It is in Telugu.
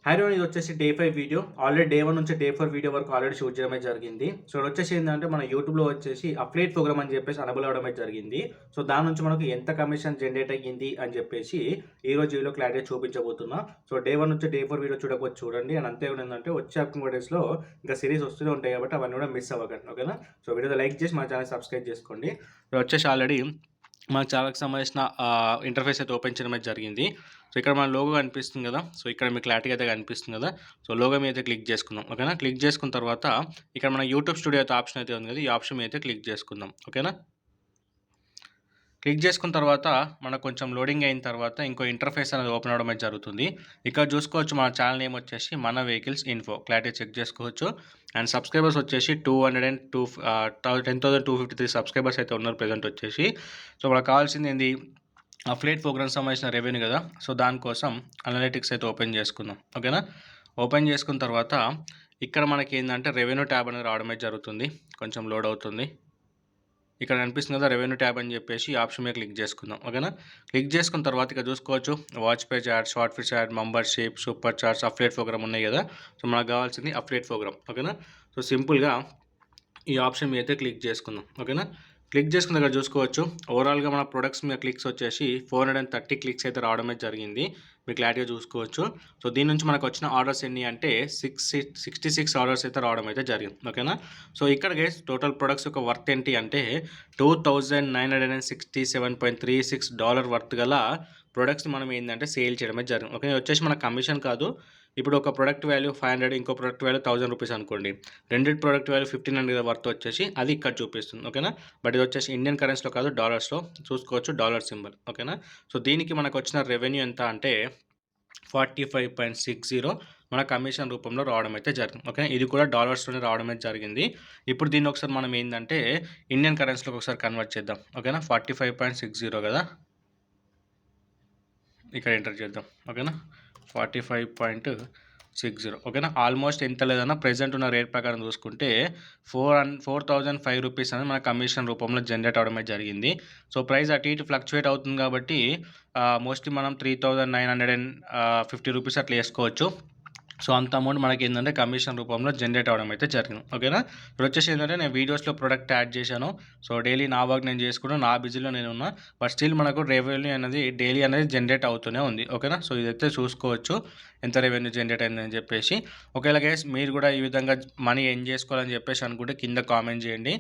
హాయ్ రోన్ ఇది వచ్చేసి డే 5 వీడియో. ఆల్రెడీ డే 1 నుంచి డే 4 వీడియో వరకు ఆల్రెడీ షూట్ చేయడమే జరిగింది. సో, ఇదొచ్చేసి ఏందంటే మన యూట్యూబ్‌లో వచ్చేసి అఫిలియేట్ ప్రోగ్రామ్ అని చెప్పేసి ఎనేబుల్ అవ్వడమే జరిగింది. సో, దాని నుంచి మనకు ఎంత కమిషన్ జనరేట్ అయ్యింది అని చెప్పేసి ఈరోజు వీడియోలో క్లారిటీగా చూపించబోతున్నా. సో, డే 1 నుంచి డే 4 వీడియో చూడకపోతే చూడండి. అండ్ అంతే కూడా ఏందంటే వచ్చే అప్కమింగ్ డేస్‌లో ఇంకా సిరీస్ వస్తూనే ఉంటాయి కాబట్టి అవన్నీ కూడా మిస్ అవ్వకండి. ఓకేనా? సో, వీడియోని లైక్ చేసి మా ఛానెల్ సబ్స్క్రైబ్ చేసుకోండి. వచ్చేసి ఆల్రెడీ మన ఛానెల్‌కి సంబంధించిన ఇంటర్ఫేస్ అయితే ఓపెన్ చేయడం అయితే జరిగింది. సో, ఇక్కడ మన లోగో కనిపిస్తుంది కదా! సో, ఇక్కడ మీకు క్లారిటీగా అయితే కనిపిస్తుంది కదా! సో, లోగో మీద అయితే క్లిక్ చేసుకుందాం. ఓకేనా? క్లిక్ చేసుకున్న తర్వాత ఇక్కడ మన యూట్యూబ్ స్టూడియో అయితే ఆప్షన్ అయితే ఉంది కదా! ఈ ఆప్షన్ మీద అయితే క్లిక్ చేసుకుందాం. ఓకేనా? క్లిక్ చేసుకున్న తర్వాత మనకు కొంచెం లోడింగ్ అయిన తర్వాత ఇంకో ఇంటర్ఫేస్ అనేది ఓపెన్ అవ్వడం అయితే జరుగుతుంది. ఇక్కడ చూసుకోవచ్చు మన ఛానల్ నేమ్ వచ్చేసి మన వెహికల్స్ ఇన్ఫో క్లారిటీ చెక్ చేసుకోవచ్చు. అండ్ సబ్స్క్రైబర్స్ వచ్చేసి 10,253 సబ్స్క్రైబర్స్ అయితే ఉన్నారు ప్రెజెంట్ వచ్చేసి. సో, మనకు కావాల్సింది ఏంది అఫిలియేట్ ప్రోగ్రామ్స్ సంబంధించిన రెవెన్యూ కదా! సో, దానికోసం అనలిటిక్స్ అయితే ఓపెన్ చేసుకుందాం. ఓకేనా? ఓపెన్ చేసుకున్న తర్వాత ఇక్కడ మనకి ఏంటంటే రెవెన్యూ ట్యాబ్ అనేది రావడం అయితే జరుగుతుంది. కొంచెం లోడ్ అవుతుంది. ఇక్కడ కనిపిస్తుంది కదా రెవెన్యూ ట్యాబ్ అని చెప్పేసి ఈ ఆప్షన్ మీద క్లిక్ చేసుకుందాం. ఓకేనా? క్లిక్ చేసుకున్న తర్వాత ఇక్కడ చూసుకోవచ్చు watch page ad, short fish ad, membership, super chats, affiliate program ఉన్నాయి కదా! సో, మనకు కావాల్సింది అఫిలియేట్ ప్రోగ్రామ్. ఓకేనా? సో, సింపుల్‌గా ఈ ఆప్షన్ మీద అయితే క్లిక్ చేసుకుందాం. ఓకేనా? క్లిక్ చేసుకున్న దగ్గర చూసుకోవచ్చు ఓవరాల్‌గా మన ప్రొడక్ట్స్ మీద క్లిక్స్ వచ్చేసి 430 క్లిక్స్ అయితే రావడం అయితే జరిగింది. మీరు క్లారిటీగా చూసుకోవచ్చు. సో, దీని నుంచి మనకు వచ్చిన ఆర్డర్స్ ఎన్ని అంటే 66 ఆర్డర్స్ అయితే రావడం అయితే జరిగింది. ఓకేనా? సో, ఇక్కడ గైస్ టోటల్ ప్రొడక్ట్స్ యొక్క వర్త్ ఏంటి అంటే $2,967.36 వర్త్ గల ప్రొడక్ట్స్‌ని మనం ఏందంటే సేల్ చేయడమే జరిగింది. ఓకే. ఇది వచ్చేసి మన కమిషన్ కాదు. ఇప్పుడు ఒక ప్రొడక్ట్ వాల్యూ 500 ఇంకో ప్రొడక్ట్ వాల్యూ ₹1000 అనుకోండి. రెండిటి ప్రొడక్ట్ వాల్యూ 1500 వర్త్ వచ్చేసి అది ఇక్కడ చూపిస్తుంది. ఓకేనా? బట్ ఇది వచ్చేసి ఇండియన్ కరెన్సీలో కాదు డాలర్స్‌లో చూసుకోవచ్చు డాలర్ సింబల్. ఓకేనా? సో, దీనికి మనకు వచ్చిన రెవెన్యూ ఎంత అంటే 45.60 మన కమిషన్ రూపంలో రావడం అయితే జరిగింది. ఓకే. ఇది కూడా డాలర్స్‌లోనే రావడం అయితే జరిగింది. ఇప్పుడు దీన్ని ఒకసారి మనం ఏందంటే ఇండియన్ కరెన్సీలోకి ఒకసారి కన్వర్ట్ చేద్దాం. ఓకేనా? 45.60 కదా! ఇక్కడ ఎంటర్ చేద్దాం. ఓకేనా? 45.60 ఓకేనా? ఆల్మోస్ట్ ఎంత లేదన్నా ప్రెజెంట్ ఉన్న రేట్ ప్రకారం చూసుకుంటే ₹4,005 అనేది మన కమిషన్ రూపంలో జనరేట్ అవ్వడం అయితే జరిగింది. సో, ప్రైస్ అటు ఇటు ఫ్లక్చుయేట్ అవుతుంది కాబట్టి మోస్ట్‌లీ మనం ₹3,950 అట్లా వేసుకోవచ్చు. సో, అంత అమౌంట్ మనకేందంటే కమిషన్ రూపంలో జనరేట్ అవ్వడం అయితే జరిగింది. ఓకేనా? ఇప్పుడు వచ్చేసి ఏంటంటే నేను వీడియోస్‌లో ప్రొడక్ట్ యాడ్ చేశాను. సో, డైలీ నా వర్క్ నేను చేసుకుంటున్నా. నా బిజీలో నేనున్నా. బట్ స్టిల్ మనకు రెవెన్యూ అనేది డైలీ అనేది జనరేట్ అవుతూనే ఉంది. ఓకేనా? సో, ఇదైతే చూసుకోవచ్చు ఎంత రెవెన్యూ జనరేట్ అయిందని చెప్పేసి. ఒకవేళ గైస్ మీరు కూడా ఈ విధంగా మనీ ఎర్న్ చేసుకోవాలని చెప్పేసి అనుకుంటే కింద కామెంట్ చేయండి.